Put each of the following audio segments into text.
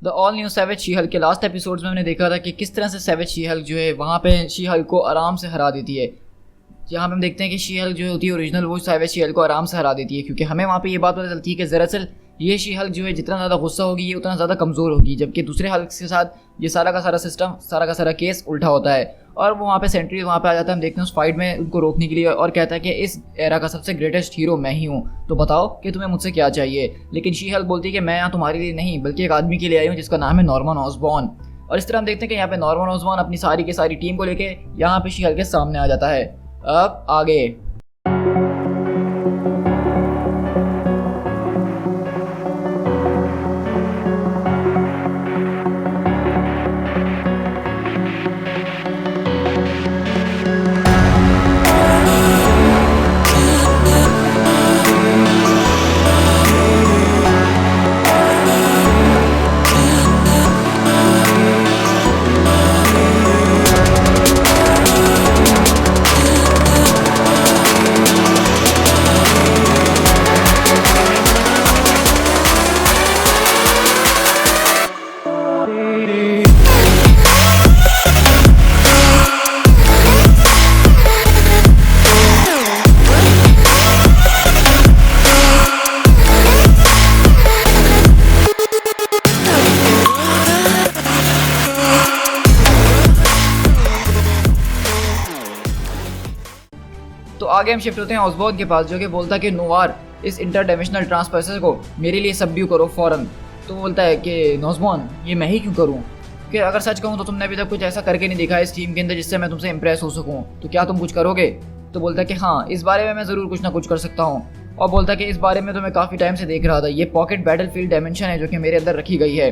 The all new savage she Hulk के last episodes में हमने देखा था कि किस तरह से सैवेज शी हल्क जो है वहाँ पे शी हल्क को आराम से हरा देती है। जहाँ पे हम देखते हैं कि शी हल्क जो होती है ओरिजिनल, वो सैवेज शी हल्क को आराम से हरा देती है, क्योंकि हमें वहाँ पे ये बात पता चलती है कि दरअसल ये शी हल्क जो है जितना ज़्यादा गुस्सा होगी ये उतना ज़्यादा कमज़ोर होगी, जबकि दूसरे हल्क के साथ ये सारा का सारा सिस्टम, सारा का सारा केस उल्टा होता है। और वो वहाँ पे सेंट्री वहाँ पे आ जाता है, हम देखते हैं उस फाइट में उनको रोकने के लिए, और कहता है कि इस एरा का सबसे ग्रेटेस्ट हीरो मैं ही हूँ, तो बताओ कि तुम्हें मुझसे क्या चाहिए। लेकिन शी हल्क बोलती है कि मैं यहाँ तुम्हारे लिए नहीं बल्कि एक आदमी के लिए आई हूँ जिसका नाम है नॉर्मन ऑसबॉर्न। और इस तरह हम देखते हैं कि यहाँ पे नॉर्मन ऑसबॉर्न अपनी सारी की सारी टीम को लेके यहाँ पे शी हल्क के सामने आ जाता है। अब आगे तो आगे हम शिफ्ट होते हैं ऑसबॉर्न के पास, जो कि बोलता है कि नोवार इस इंटरडायमेंशनल ट्रांसपर्सन को मेरे लिए सबड्यू करो फौरन। तो बोलता है कि नॉसबॉर्न ये मैं ही क्यों करूं, कि अगर सच कहूं तो तुमने अभी तक कुछ ऐसा करके नहीं दिखा इस टीम के अंदर जिससे मैं तुमसे इंप्रेस हो सकूं, तो क्या तुम कुछ करोगे। तो बोलता है कि हाँ, इस बारे में मैं ज़रूर कुछ ना कुछ कर सकता हूँ। और बोलता है कि इस बारे में तो मैं काफ़ी टाइम से देख रहा था, ये पॉकेट बैटलफील्ड डायमेंशन है जो कि मेरे अंदर रखी गई है।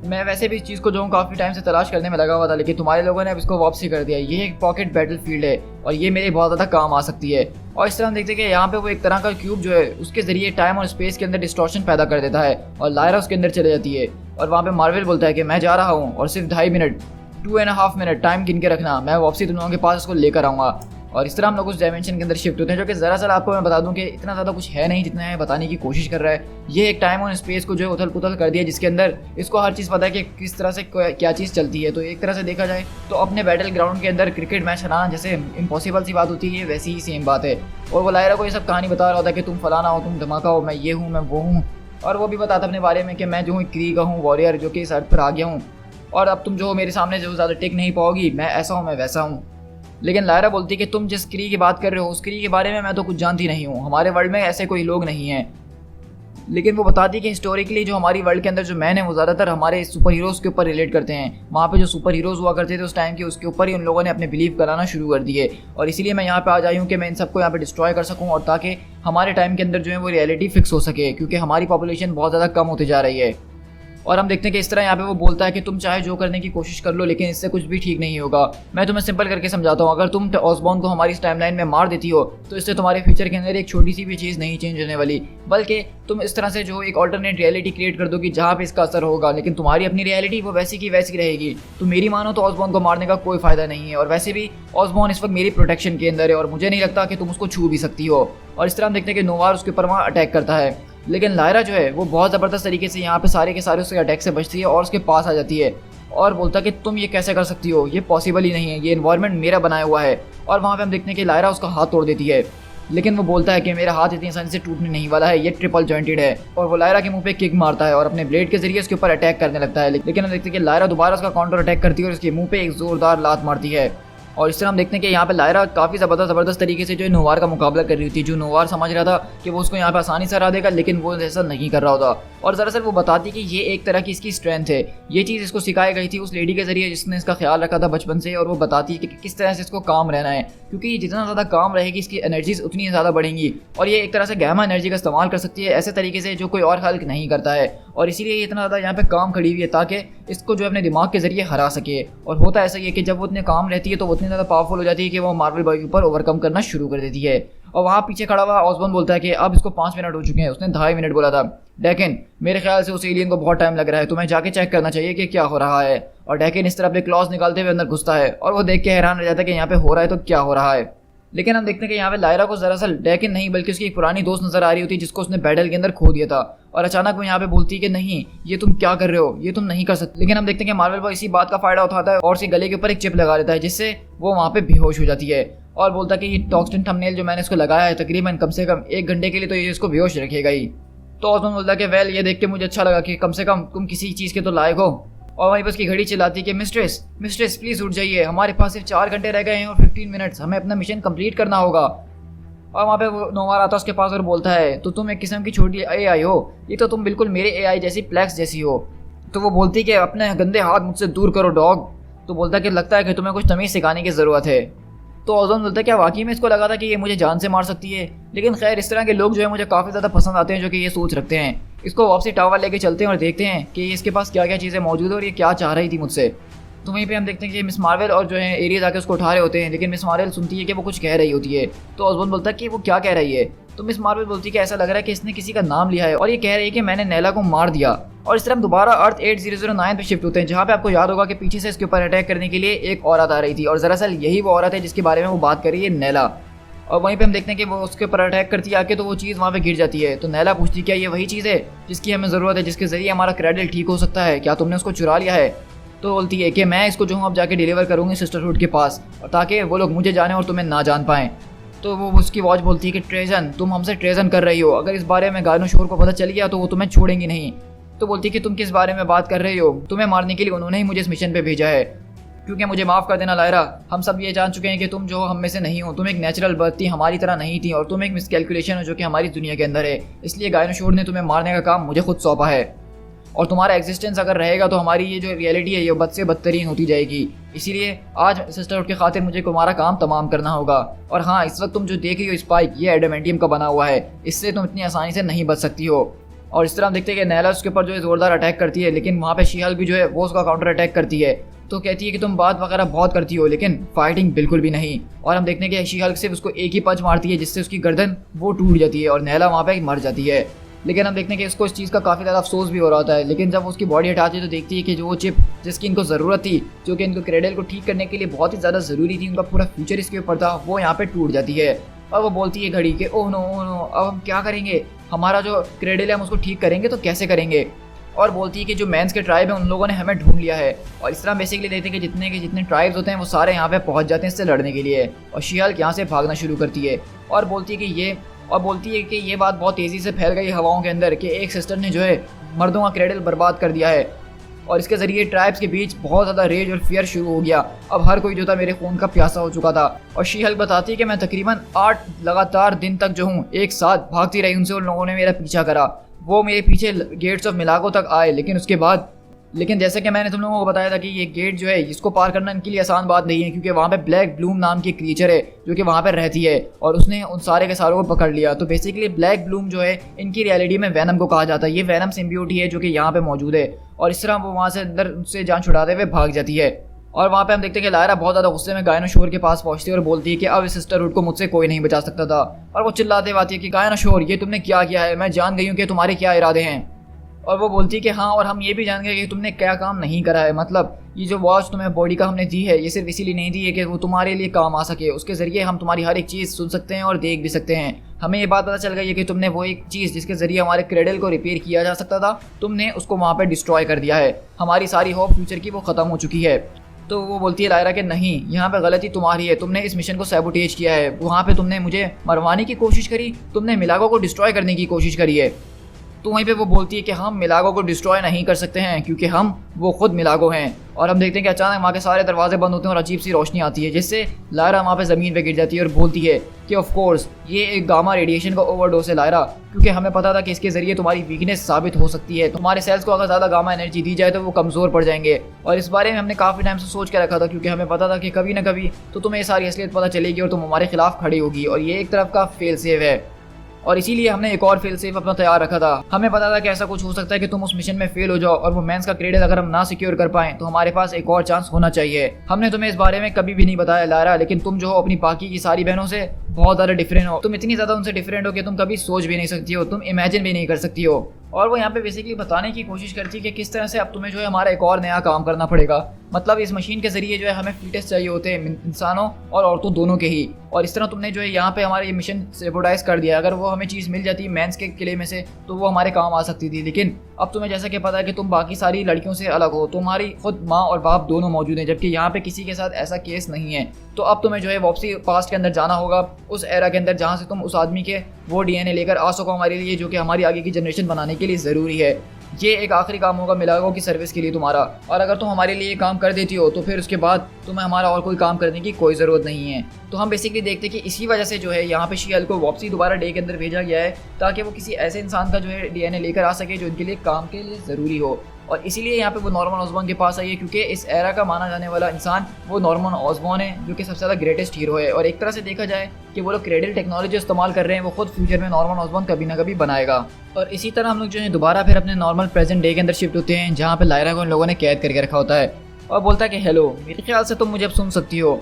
मैं वैसे भी इस चीज़ को जो हूँ काफ़ी टाइम से तलाश करने में लगा हुआ था, लेकिन तुम्हारे लोगों ने अब इसको वापसी कर दिया। ये एक पॉकेट बैटलफील्ड है और ये मेरे बहुत ज़्यादा काम आ सकती है। और इस तरह हम देखते हैं कि यहाँ पे वो एक तरह का क्यूब जो है उसके ज़रिए टाइम और स्पेस के अंदर डिस्टॉर्शन पैदा कर देता है और लायरा उसके अंदर चले जाती है। और वहाँ पे मार्वल बोलता है कि मैं जा रहा हूँ और सिर्फ 2.5 मिनट 2.5 मिनट टाइम गिन के रखना, मैं वापसी तुम लोगों के पास इसको लेकर आऊँगा। और इस तरह हम लोग उस डायमेंशन के अंदर शिफ्ट होते हैं, जो कि ज़रा आपको मैं बता दूं कि इतना ज़्यादा कुछ है नहीं जितना है बताने की कोशिश कर रहा है। ये एक टाइम और स्पेस को जो है उथल पुथल कर दिया, जिसके अंदर इसको हर चीज़ पता है कि किस तरह से क्या चीज़ चलती है। तो एक तरह से देखा जाए तो अपने बैटल ग्राउंड के अंदर क्रिकेट मैच हराना जैसे इम्पॉसिबल सी बात होती है, वैसी ही सेम बात है। और वो लायरा को ये सब कहानी बता रहा होता है कि तुम फलाना हो, तुम धमाका हो, मैं ये हूँ, मैं वो हूँ। और वो भी बताता अपने बारे में कि मैं जो हूँ क्री का हूँ, वॉरियर जो कि इस अर्थ पर आ गया हूँ, और अब तुम जो हो मेरे सामने जो ज़्यादा टिक नहीं पाओगी, मैं ऐसा हूँ, मैं वैसा हूँ। लेकिन लायरा बोलती है कि तुम जिस क्री की बात कर रहे हो उस क्री के बारे में मैं तो कुछ जानती नहीं हूँ, हमारे वर्ल्ड में ऐसे कोई लोग नहीं हैं। लेकिन वो बताती है कि हिस्टोरिकली जो हमारी वर्ल्ड के अंदर जो मैन है वो ज़्यादातर हमारे सुपर हीरोज़ के ऊपर रिलेट करते हैं। वहाँ पे जो सुपर हीरोज़ हुआ करते थे उस टाइम के, उसके ऊपर ही उन लोगों ने अपने बिलीव कराना शुरू कर दिए। और इसीलिए मैं यहाँ पे आ जाई हूँ कि मैं इन सबको यहाँ पे डिस्ट्रॉय कर सकूँ, और ताकि हमारे टाइम के अंदर जो है वो रियलिटी फिक्स हो सके, क्योंकि हमारी पॉपुलेशन बहुत ज़्यादा कम होती जा रही है। और हम देखते हैं कि इस तरह यहाँ पे वो बोलता है कि तुम चाहे जो करने की कोशिश कर लो, लेकिन इससे कुछ भी ठीक नहीं होगा। मैं तुम्हें सिंपल करके समझाता हूँ, अगर तुम ऑसबॉर्न को हमारी इस टाइमलाइन में मार देती हो तो इससे तुम्हारे फ्यूचर के अंदर एक छोटी सी भी चीज़ नहीं चेंज होने वाली, बल्कि तुम इस तरह से जो एक ऑल्टरनेट रियलिटी क्रिएट कर दोगी जहाँ पे इसका असर होगा, लेकिन तुम्हारी अपनी रियलिटी वो वैसी की वैसी रहेगी। तो मेरी मानो तो ऑसबॉर्न को मारने का कोई फ़ायदा नहीं है, और वैसे भी ऑसबॉर्न इस वक्त मेरी प्रोटेक्शन के अंदर है और मुझे नहीं लगता कि तुम उसको छू भी सकती हो। और इस तरह हम देखते हैं कि नोवार उसके ऊपर वहाँ अटैक करता है, लेकिन लायरा जो है वो बहुत ज़बरदस्त तरीके से यहाँ पे सारे के सारे उसके अटैक से बचती है और उसके पास आ जाती है और बोलता है कि तुम ये कैसे कर सकती हो, ये पॉसिबल ही नहीं है, ये एनवायरनमेंट मेरा बनाया हुआ है। और वहाँ पे हम देखते हैं कि लायरा उसका हाथ तोड़ देती है, लेकिन वो बोलता है कि मेरा हाथ इतनी आसानी से टूटने नहीं वाला है, ये ट्रिपल जॉइंटेड है। और वो लायरा के मुंह पे किक मारता है और अपने ब्लेड के जरिए उसके ऊपर अटैक करने लगता है, लेकिन हम देखते हैं कि लायरा दोबारा उसका काउंटर अटैक करती है और उसके मुंह पे एक जोरदार लात मारती है। और इस तरह हम देखते हैं कि यहाँ पे लायरा काफ़ी ज़बरदस्त तरीके से जो है नोवार का मुकाबला कर रही थी। जो नोवार समझ रहा था कि वो उसको यहाँ पे आसानी से हरा देगा, लेकिन वो ऐसा नहीं कर रहा होता। और दरअसल वो बताती कि ये एक तरह की इसकी स्ट्रेंथ है, ये चीज़ इसको सिखाई गई थी उस लेडी के जरिए जिसने इसका ख्याल रखा था बचपन से। और वो बताती है कि किस तरह से इसको काम रहना है, क्योंकि ये जितना ज़्यादा काम रहेगी इसकी एनर्जीज उतनी ज़्यादा बढ़ेंगी और ये एक तरह से गैमा एनर्जी का इस्तेमाल कर सकती है ऐसे तरीके से जो कोई और हल्क नहीं करता है। और इसीलिए ये इतना ज़्यादा यहाँ पे काम खड़ी हुई है ताकि इसको जो अपने दिमाग के जरिए हरा सके। और होता ऐसा ही है कि जब वो इतने काम रहती है तो वो इतनी ज़्यादा पावरफुल हो जाती है कि वो मार्वल बॉय के ऊपर ओवरकम करना शुरू कर देती है। और वहाँ पीछे खड़ा हुआ ऑसबॉर्न बोलता है कि अब इसको 5 मिनट हो चुके हैं, उसने 2.5 मिनट बोला था। डेकिन मेरे ख्याल से उस एलियन को बहुत टाइम लग रहा है, तुम्हें जाके चेक करना चाहिए कि क्या हो रहा है। और डेकिन इस तरह अपने क्लॉज निकालते हुए अंदर घुसता है और वो देख के हैरान रह जाता है कि यहाँ पे हो रहा है तो क्या हो रहा है। लेकिन हम देखते हैं कि यहाँ पे लायरा को दरअसल डेकिन नहीं बल्कि उसकी एक पुरानी दोस्त नजर आ रही होती है जिसको उसने बैटल के अंदर खो दिया था। और अचानक वो यहाँ पे बोलती है कि नहीं, ये तुम क्या कर रहे हो, ये तुम नहीं कर सकते। लेकिन हम देखते हैं कि मार्वल बॉय इसी बात का फायदा उठाता है और उसके गले के ऊपर एक चिप लगा देता है, जिससे वो वहाँ पे बेहोश हो जाती है और बोलता है कि ये टॉक्सिन थंबनेल जो मैंने इसको लगाया है तकरीबन कम से कम 1 घंटे के लिए, तो ये इसको बेहोश रखेगा ही। तो ऑसमन बोलता है कि वेल, ये देख के मुझे अच्छा लगा कि कम से कम तुम किसी चीज़ के तो लायक हो। और वहीं पर उसकी घड़ी चिल्लाती है कि मिस्ट्रेस मिस्ट्रेस प्लीज़ उठ जाइए, हमारे पास सिर्फ 4 घंटे रह गए हैं और 15 मिनट्स, हमें अपना मिशन कंप्लीट करना होगा। और वहाँ पे वो नोवार आता है उसके पास और बोलता है तो तुम एक किस्म की छोटी AI हो, ये तो तुम बिल्कुल मेरे AI जैसी प्लेक्स जैसी हो। तो वो बोलती है कि अपने गंदे हाथ मुझसे दूर करो डॉग। तो बोलता है कि लगता है कि तुम्हें कुछ तमीज़ सिखाने की ज़रूरत है। तो ओजोन बोलता है क्या वाकई में इसको लगा था कि ये मुझे जान से मार सकती है, लेकिन खैर इस तरह के लोग जो है मुझे काफ़ी ज़्यादा पसंद आते हैं जो कि ये सोच रखते हैं। इसको वापसी टावर लेके चलते हैं और देखते हैं कि इसके पास क्या क्या चीज़ें मौजूद है और ये क्या चाह रही थी मुझसे। तो वहीं पे हम देखते हैं कि मिस मार्वल और जो है एरियस आके उसको उठा रहे होते हैं, लेकिन मिस मार्वल सुनती है कि वो कुछ कह रही होती है। तो ओसबॉर्न बोलता है कि वो क्या कह रही है। तो मिस मार्वल बोलती है कि ऐसा लग रहा है कि इसने किसी का नाम लिया है और ये कह रही है कि मैंने नैला को मार दिया। और इस तरह हम दोबारा अर्थ 8009 पे शिफ्ट होते हैं, जहाँ पे आपको याद होगा कि पीछे से इसके ऊपर अटैक करने के लिए एक औरत आ रही थी और दरअसल यही वो औरत है जिसके बारे में वो बात कर रही है, नैला। और वहीं पे हम देखते हैं कि वो उसके ऊपर अटैक करती है आके, तो वो चीज़ वहाँ पे गिर जाती है। तो नैला पूछती है क्या ये वही चीज़ है जिसकी हमें ज़रूरत है, जिसके ज़रिए हमारा क्रेडल ठीक हो सकता है, क्या तुमने उसको चुरा लिया है। तो बोलती है कि मैं इसको जो हूँ अब जाके डिलीवर करूँगी सिस्टरहुड के पास, और ताकि वो लोग मुझे जाने और तुम्हें ना जान पाएँ। तो वो उसकी वॉच बोलती है कि ट्रेजन, तुम हमसे ट्रेजन कर रही हो, अगर इस बारे में गायनोशोर को पता चल गया तो वो तुम्हें छोड़ेंगी नहीं। तो बोलती है कि तुम किस बारे में बात कर रही हो, तुम्हें मारने के लिए उन्होंने ही मुझे इस मिशन पे भेजा है। क्योंकि मुझे माफ़ कर देना लायरा, हम सब ये जान चुके हैं कि तुम जो हम में से नहीं हो, तुम एक नेचुरल बर्थ थी, हमारी तरह नहीं थी, और तुम एक मिसकैलकुलेशन हो जो कि हमारी दुनिया के अंदर है। इसलिए गायनोशोर ने तुम्हें मारने का काम मुझे खुद सौंपा है, और तुम्हारा एग्जिस्टेंस अगर रहेगा तो हमारी ये जो रियलिटी है ये बद से बदतरीन होती जाएगी। इसीलिए आज सिस्टरहुड के खातिर मुझे तुम्हारा काम तमाम करना होगा। और हाँ, इस वक्त तुम जो देख रही हो स्पाइक, ये एडामेंटियम का बना हुआ है, इससे तुम इतनी आसानी से नहीं बच सकती हो। और इस तरह हम देखते हैं कि नैला उसके ऊपर जो है ज़ोरदार अटैक करती है, लेकिन वहाँ पे शी-हल्क भी जो है वो उसका काउंटर अटैक करती है। तो कहती है कि तुम बात वगैरह बहुत करती हो लेकिन फाइटिंग बिल्कुल भी नहीं। और हम देखते हैं कि शी-हल्क सिर्फ उसको एक ही पंच मारती है जिससे उसकी गर्दन वो टूट जाती है और नैला वहाँ पे मर जाती है। लेकिन हम देखते हैं कि इसको इस चीज़ का काफ़ी ज़्यादा अफसोस भी हो रहा होता है। लेकिन जब उसकी बॉडी हटाती है तो देखती है कि जो वो चिप जिसकी इनको ज़रूरत थी, जो कि इनको क्रेडल को ठीक करने के लिए बहुत ही ज़्यादा ज़रूरी थी, उनका पूरा फ्यूचर इसके ऊपर था, वो यहाँ पे टूट जाती है। और वो बोलती है घड़ी के ओह नो अब हम क्या करेंगे, हमारा जो क्रेडल है हम उसको ठीक करेंगे तो कैसे करेंगे। और बोलती है कि जो मैंस के ट्राइब है उन लोगों ने हमें ढूंढ लिया है। और इस तरह बेसिकली देखते हैं कि जितने ट्राइब्स होते हैं वो सारे यहाँ पे पहुँच जाते हैं इससे लड़ने के लिए। और शी-हल्क यहाँ से भागना शुरू करती है और बोलती है कि ये बात बहुत तेज़ी से फैल गई हवाओं के अंदर कि एक सिस्टर ने जो है मर्दों का क्रेडल बर्बाद कर दिया है, और इसके ज़रिए ट्राइब्स के बीच बहुत ज़्यादा रेज और फियर शुरू हो गया। अब हर कोई जो था मेरे खून का प्यासा हो चुका था। और शी-हल्क बताती है कि मैं तकरीबन 8 लगातार दिन तक जो हूँ एक साथ भागती रही उनसे, उन लोगों ने मेरा पीछा करा, वो मेरे पीछे गेट्स ऑफ मिलागो तक आए। लेकिन जैसे कि मैंने तुम लोगों को बताया था कि ये गेट जो है इसको पार करना इनके लिए आसान बात नहीं है, क्योंकि वहाँ पे ब्लैक ब्लूम नाम की क्रीचर है जो कि वहाँ पे रहती है और उसने उन सारे के सारों को पकड़ लिया। तो बेसिकली ब्लैक ब्लूम जो है इनकी रियलिटी में वैनम को कहा जाता है। ये वैनम सिम्बियोट ही है जो कि यहाँ पे मौजूद है, और इस तरह वो वहाँ से अंदर उससे जान छुड़ाते हुए भाग जाती है। और वहाँ पे हम देखते हैं कि लायरा बहुत ज़्यादा गुस्से में गायनोशोर के पास पहुँचती है और बोलती है कि अब इस सिस्टरहुड को मुझसे कोई नहीं बचा सकता था। और वो चिल्लाते हुए आती है कि गायनोशोर, ये तुमने क्या किया है, मैं जान गई हूँ कि तुम्हारे क्या इरादे हैं। और वो बोलती है कि हाँ, और हम ये भी जान गए कि तुमने क्या काम नहीं करा है, मतलब ये जो वॉच तुम्हें बॉडी का हमने दी है ये सिर्फ इसीलिए नहीं दी है कि वो तुम्हारे लिए काम आ सके, उसके ज़रिए हम तुम्हारी हर एक चीज़ सुन सकते हैं और देख भी सकते हैं। हमें ये बात पता चल गई है कि तुमने वो एक चीज़ जिसके ज़रिए हमारे क्रेडल को रिपेयर किया जा सकता था, तुमने उसको वहाँ पर डिस्ट्रॉय कर दिया है। हमारी सारी होप फ्यूचर की वो ख़त्म हो चुकी है। तो वो बोलती है लायरा कि नहीं, यहाँ पे गलती तुम्हारी है, तुमने इस मिशन को सैबोटेज किया है, वहाँ पे तुमने मुझे मरवाने की कोशिश करी, तुमने मिलागो को डिस्ट्रॉय करने की कोशिश करी है। तो वहीं पे वो बोलती है कि हम मिलागो को डिस्ट्रॉय नहीं कर सकते हैं क्योंकि हम वो खुद मिलागो हैं। और हम देखते हैं कि अचानक वहाँ के सारे दरवाजे बंद होते हैं और अजीब सी रोशनी आती है, जिससे लायरा वहाँ पे ज़मीन पे गिर जाती है और बोलती है कि ऑफ कोर्स ये एक गामा रेडिएशन का ओवरडोज है लायरा, क्योंकि हमें पता था कि इसके ज़रिए तुम्हारी वीकनेस साबित हो सकती है, तुम्हारे सेल्स को अगर ज़्यादा गामा एनर्जी दी जाए तो वो कमज़ोर पड़ जाएंगे। और इस बारे में हमने काफ़ी टाइम से सोच के रखा था, क्योंकि हमें पता था कि कभी ना कभी तो तुम्हें ये सारी असलियत पता चलेगी और तुम हमारे खिलाफ खड़ी होगी, और ये एक तरफ का फेल सेव है। और इसीलिए हमने एक और फेल सेफ अपना तैयार रखा था। हमें पता था कि ऐसा कुछ हो सकता है कि तुम उस मिशन में फेल हो जाओ और वो मैंस का क्रेडल अगर हम ना सिक्योर कर पाएं तो हमारे पास एक और चांस होना चाहिए। हमने तुम्हें इस बारे में कभी भी नहीं बताया लायरा, लेकिन तुम जो हो अपनी बाकी की सारी बहनों से बहुत ज़्यादा डिफरेंट हो, तुम इतनी ज़्यादा उनसे डिफरेंट हो कि तुम कभी सोच भी नहीं सकती हो, तुम इमेजिन भी नहीं कर सकती हो। और वो यहाँ पे बेसिकली बताने की कोशिश करती है कि किस तरह से अब तुम्हें जो है हमारा एक और नया काम करना पड़ेगा। मतलब इस मशीन के जरिए जो है हमें फीटस चाहिए होते हैं, इंसानों और औरतों दोनों के ही। और इस तरह तुमने जो है यहाँ पे हमारा ये मिशन सेबोटाइज कर दिया। अगर वो हमें चीज़ मिल जाती मेंस के किले में से तो वो हमारे काम आ सकती थी, लेकिन अब तुम्हें जैसा कि पता है कि तुम बाकी सारी लड़कियों से अलग हो, तुम्हारी खुद माँ और बाप दोनों मौजूद हैं, जबकि यहाँ पे किसी के साथ ऐसा केस नहीं है। तो अब तुम्हें जो है वापसी पास्ट के अंदर जाना होगा, उस एरा के अंदर जहाँ से तुम उस आदमी के वो डीएनए लेकर आ सको हमारे लिए, जो कि हमारी आगे की जनरेशन बनाने के लिए ज़रूरी है। ये एक आखिरी काम होगा मिलागो की सर्विस के लिए तुम्हारा, और अगर तुम हमारे लिए काम कर देती हो तो फिर उसके बाद तुम्हें हमारा और कोई काम करने की कोई ज़रूरत नहीं है। तो हम बेसिकली देखते हैं कि इसी वजह से जो है यहाँ पे शी हल्क को वापसी दोबारा डे के अंदर भेजा गया है, ताकि वो किसी ऐसे इंसान का जो है डीएनए लेकर आ सके जो इनके लिए काम के लिए ज़रूरी हो। और इसीलिए यहाँ पे वो नॉर्मन ऑसबॉर्न के पास आई है, क्योंकि इस एरा का माना जाने वाला इंसान वो नॉर्मन ऑसबॉर्न है, जो कि सबसे ज़्यादा ग्रेटेस्ट हीरो है। और एक तरह से देखा जाए कि वो लोग क्रेडल टेक्नोलॉजी इस्तेमाल कर रहे हैं, वो खुद फ्यूचर में नॉर्मन ऑसबॉर्न कभी ना कभी बनाएगा। और इसी तरह हम लोग जो है दोबारा फिर अपने नॉर्मल प्रेजेंट डे के अंदर शिफ्ट होते हैं, जहाँ पे लायरा को इन लोगों ने कैद करके रखा होता है। और बोलता है कि हेलो, मेरे ख्याल से तुम मुझे अब सुन सकती हो,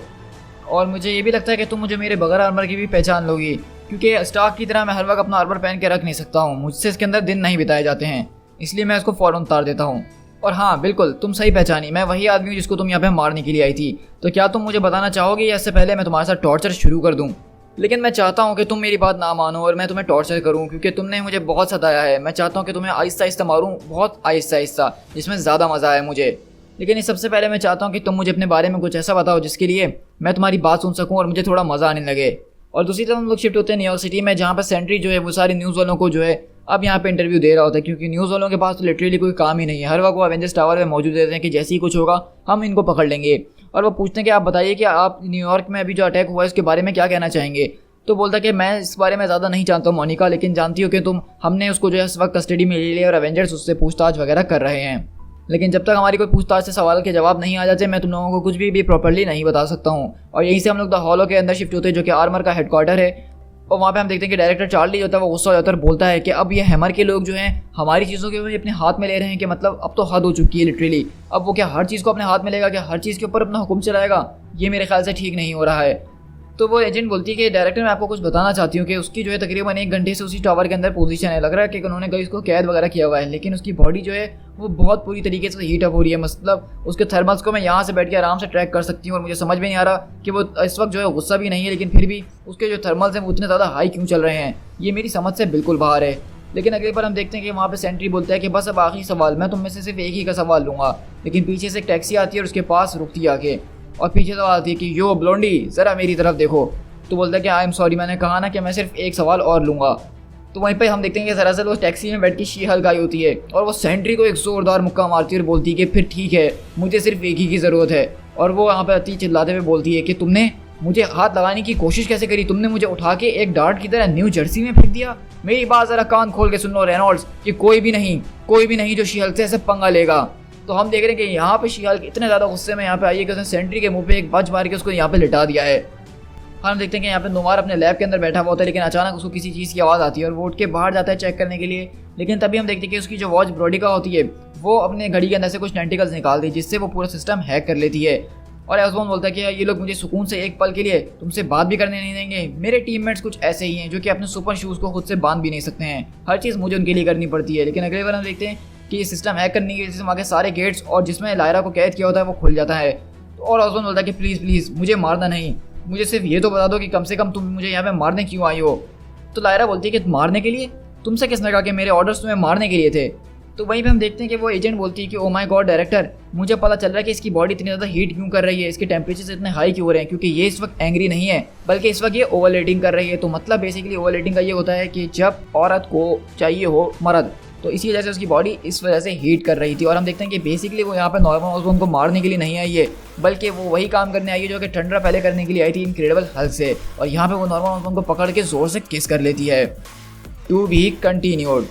और मुझे ये भी लगता है कि तुम मुझे मेरे बगैर आर्मर की भी पहचान लोगी, क्योंकि स्टार्क की तरह मैं हर वक्त अपना आर्मर पहन के रख नहीं सकता हूँ, मुझसे इसके अंदर दिन नहीं बिताए जाते हैं, इसलिए मैं इसको फ़ौरन उतार देता हूँ। और हाँ बिल्कुल, तुम सही पहचानी, मैं वही आदमी हूँ जिसको तुम यहाँ पे मारने के लिए आई थी। तो क्या तुम मुझे बताना चाहोगे या इससे पहले मैं तुम्हारे साथ टॉर्चर शुरू कर दूँ? लेकिन मैं चाहता हूँ कि तुम मेरी बात ना मानो और मैं तुम्हें टॉर्चर करूँ, क्योंकि तुमने मुझे बहुत सताया है। मैं चाहता हूँ कि तुम्हें आहिस्ता आहिस्ता मारूँ, बहुत आहिस्ता आहिस्ता, जिसमें ज़्यादा मज़ा आए मुझे। लेकिन इस सबसे पहले मैं चाहता हूँ कि तुम मुझे अपने बारे में कुछ ऐसा बताओ जिसके लिए मैं तुम्हारी बात सुन सकूँ और मुझे थोड़ा मज़ा आने लगे। और दूसरी तरफ हम लोग शिफ्ट होते हैं न्यूयॉर्क सिटी में, जहाँ पर सेंट्री जो है वो सारे न्यूज़ वालों को जो है अब यहाँ पे इंटरव्यू दे रहा होता है, क्योंकि न्यूज़ वालों के पास तो लिटरली कोई काम ही नहीं है। हर वक्त वो एवेंजर्स टावर में मौजूद रहते हैं कि जैसे ही कुछ होगा हम इनको पकड़ लेंगे। और वो पूछते हैं कि आप बताइए कि आप न्यूयॉर्क में अभी जो अटैक हुआ है उसके बारे में क्या कहना चाहेंगे। तो बोलता है कि मैं इस बारे में ज़्यादा नहीं जानता हूँ मोनिका, लेकिन जानती हो कि हमने उसको जो है इस वक्त कस्टडी में ले लिया और एवेंजर्स उससे पूछताछ वगैरह कर रहे हैं। लेकिन जब तक हमारी कोई पूछताछ से सवाल के जवाब नहीं आ जाते, मैं तुम लोगों को कुछ भी प्रॉपर्ली नहीं बता सकता हूँ। और यहीं से हम लोग द हॉलो के अंदर शिफ्ट होते हैं, जो कि आर्मर का हेडक्वार्टर है। और वहाँ पे हम देखते हैं कि डायरेक्टर चार्ली होता है वो गुस्सा हो जाता है और बोलता है कि अब ये हैमर के लोग जो हैं हमारी चीज़ों के अपने हाथ में ले रहे हैं, कि मतलब अब तो हद हो चुकी है लिटरली। अब वो क्या हर चीज़ को अपने हाथ में लेगा, क्या हर चीज़ के ऊपर अपना हुक्म चलाएगा? ये मेरे ख्याल से ठीक नहीं हो रहा है। तो वो एजेंट बोलती है कि डायरेक्टर मैं आपको कुछ बताना चाहती हूँ कि उसकी जो है तकरीबन 1 घंटे से उसी टावर के अंदर पोजीशन है। लग रहा है कि उन्होंने कहीं उसको कैद वगैरह किया हुआ है, लेकिन उसकी बॉडी जो है वो बहुत पूरी तरीके से हीट अप हो रही है। मतलब उसके थर्मल्स को मैं यहाँ से बैठ के आराम से ट्रैक कर सकती हूँ, और मुझे समझ में नहीं आ रहा कि वो इस वक्त जो है गुस्सा भी नहीं है, लेकिन फिर भी उसके जो थर्मल्स हैं वो उतने ज़्यादा हाई क्यों चल रहे हैं, ये मेरी समझ से बिल्कुल बाहर है। लेकिन अगले बार हम देखते हैं कि वहाँ पे सेंट्री बोलता है कि बस अब आखिरी सवाल, मैं तुम में से सिर्फ एक ही का सवाल लूँगा। लेकिन पीछे से एक टैक्सी आती है और उसके पास रुकती है आके, और पीछे से आती है कि यो ब्लोंडी ज़रा मेरी तरफ देखो। तो बोलता है कि आई एम सॉरी, मैंने कहा ना कि मैं सिर्फ एक सवाल और लूँगा। तो वहीं पे हम देखते हैं कि दरअसल वो टैक्सी में बैठ के शी हल्क आई होती है और वो सेंट्री को एक ज़ोरदार मुक्का मारती है और बोलती है कि फिर ठीक है, मुझे सिर्फ एक ही की ज़रूरत है। और वो यहाँ पे अति चिल्लाते हुए बोलती है कि तुमने मुझे हाथ लगाने की कोशिश कैसे करी? तुमने मुझे उठा के एक डार्ट की तरह न्यू जर्सी में फेंक दिया। मेरी बात ज़रा कान खोल के सुन लो रेनॉल्ड्स, कि कोई भी नहीं जो शी हल्क से ऐसे पंगा लेगा। तो हम देख रहे हैं कि यहाँ पे शी हल्क इतने ज़्यादा गुस्से में यहाँ पे आई है कि उसने सेंट्री के मुँह पे एक बच मार के उसको यहाँ पे लिटा दिया है। हम देखते हैं कि यहाँ पे नोवार अपने लैब के अंदर बैठा हुआ होता है, लेकिन अचानक उसको किसी चीज़ की आवाज़ आती है और वो उठ के बाहर जाता है चेक करने के लिए। लेकिन तभी हम देखते हैं कि उसकी जो वॉच ब्रोडिका होती है वो अपने घड़ी के अंदर से कुछ टेंटिकल्स निकालती है, जिससे वो पूरा सिस्टम हैक कर लेती है। और ऑसबॉर्न बोलता है कि ये लोग मुझे सुकून से एक पल के लिए तुमसे बात भी करने नहीं देंगे। मेरे टीममेट्स कुछ ऐसे ही हैं जो कि अपने सुपर शूज़ को खुद से बांध भी नहीं सकते हैं, हर चीज़ मुझे उनके लिए करनी पड़ती है। लेकिन अगले बार हम देखते हैं कि ये सिस्टम हैक करने की वजह से वहाँ के सारे गेट्स और जिसमें लायरा को कैद किया होता है वो खुल जाता है। और ऑसबॉर्न बोलता है कि प्लीज़ मुझे मारना नहीं, मुझे सिर्फ ये तो बता दो कि कम से कम तुम मुझे यहाँ पे मारने क्यों आई हो। तो लायरा बोलती है कि मारने के लिए? तुमसे किसने कहा कि मेरे ऑर्डर्स तुम्हें मारने के लिए थे? तो वहीं पे हम देखते हैं कि वो एजेंट बोलती है कि ओ माय गॉड डायरेक्टर, मुझे पता चल रहा है कि इसकी बॉडी इतनी ज़्यादा हीट क्यों कर रही है, इसके टेम्परेचर इतने हाई क्यों हो रहे हैं, क्योंकि ये इस वक्त एंग्री नहीं है बल्कि इस वक्त ये ओवरलेटिंग कर रही है। तो मतलब बेसिकली ओवरलेटिंग का ये होता है कि जब औरत को चाहिए हो मर्द, तो इसी वजह से उसकी बॉडी इस वजह से हीट कर रही थी। और हम देखते हैं कि बेसिकली वो यहाँ पर नॉर्मन ऑसबॉर्न को मारने के लिए नहीं आई है, बल्कि वो वही काम करने आई है जो कि ठंडा पहले करने के लिए आई थी इनक्रेडिबल हल्क से। और यहाँ पे वो नॉर्मन ऑसबॉर्न को पकड़ के ज़ोर से किस कर लेती है। To be continued.